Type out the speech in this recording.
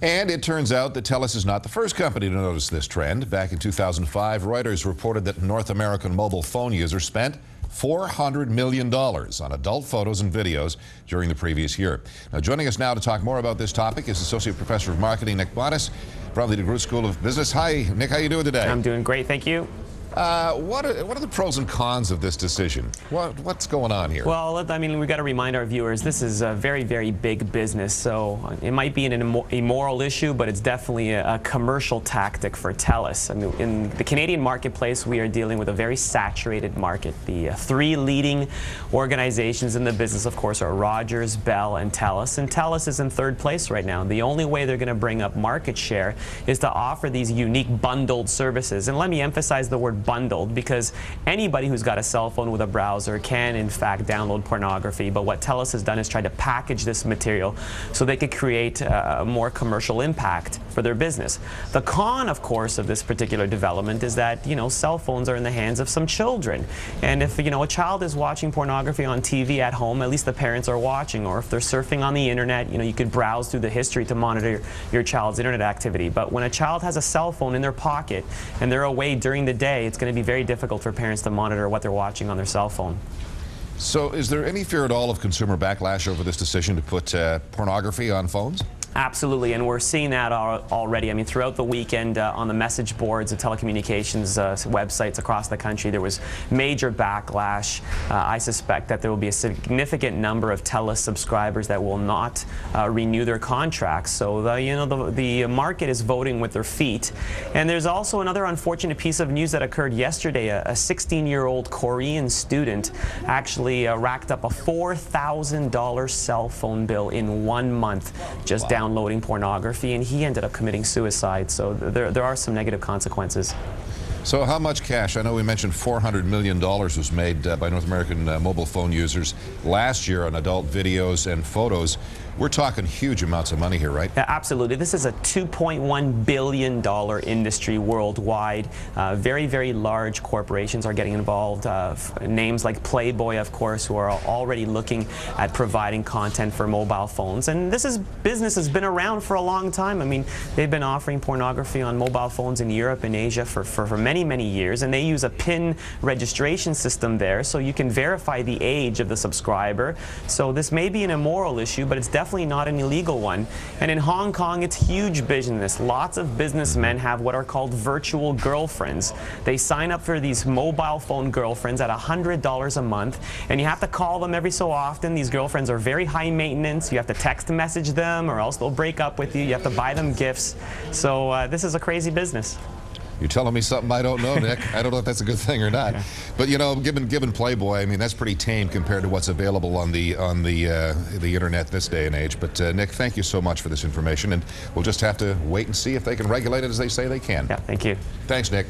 And it turns out that Telus is not the first company to notice this trend. Back in 2005, Reuters reported that North American mobile phone users spent $400 million on adult photos and videos during the previous year. Now, joining us now to talk more about this topic is Associate Professor of Marketing Nick Bontis from the DeGroote School of Business. Hi, Nick. How are you doing today? I'm doing great, thank you. What are the pros and cons of this decision? What's going on here? Well, I mean, we've got to remind our viewers this is a very, very big business. So it might be an immoral issue, but it's definitely a commercial tactic for Telus. I mean, in the Canadian marketplace, we are dealing with a very saturated market. The three leading organizations in the business, of course, are Rogers, Bell, and Telus. And Telus is in third place right now. The only way they're going to bring up market share is to offer these unique bundled services. And let me emphasize the word bundled, because anybody who's got a cell phone with a browser can in fact download pornography, but what Telus has done is try to package this material so they could create a more commercial impact for their business. The con, of course, of this particular development is that, you know, cell phones are in the hands of some children, and if, you know, a child is watching pornography on TV at home, at least the parents are watching, or if they're surfing on the internet, you know, you could browse through the history to monitor your child's internet activity. But when a child has a cell phone in their pocket and they're away during the day, it's going to be very difficult for parents to monitor what they're watching on their cell phone. So is there any fear at all of consumer backlash over this decision to put pornography on phones? Absolutely, and we're seeing that already. I mean, throughout the weekend on the message boards of telecommunications websites across the country, there was major backlash. I suspect that there will be a significant number of Telus subscribers that will not renew their contracts. So the market is voting with their feet. And there's also another unfortunate piece of news that occurred yesterday. A 16-year-old Korean student actually racked up a $4,000 cell phone bill in 1 month just downloading pornography, and he ended up committing suicide. So there are some negative consequences. So how much cash? I know we mentioned $400 million was made by North American mobile phone users last year on adult videos and photos. We're talking huge amounts of money here, right? Yeah, absolutely. This is a $2.1 billion industry worldwide. Very, very large corporations are getting involved. Names like Playboy, of course, who are already looking at providing content for mobile phones. And business has been around for a long time. I mean, they've been offering pornography on mobile phones in Europe and Asia for many, many years. And they use a PIN registration system there, so you can verify the age of the subscriber. So this may be an immoral issue, but it's definitely not an illegal one. And in Hong Kong, it's huge business. Lots of businessmen have what are called virtual girlfriends. They sign up for these mobile phone girlfriends at $100 a month, and you have to call them every so often. These girlfriends are very high maintenance. You have to text message them, or else they'll break up with you. You have to buy them gifts. So this is a crazy business. You're telling me something I don't know, Nick. I don't know if that's a good thing or not. Yeah. But you know, given Playboy, I mean, that's pretty tame compared to what's available on the internet this day and age. But Nick, thank you so much for this information, and we'll just have to wait and see if they can regulate it as they say they can. Yeah, thank you. Thanks, Nick.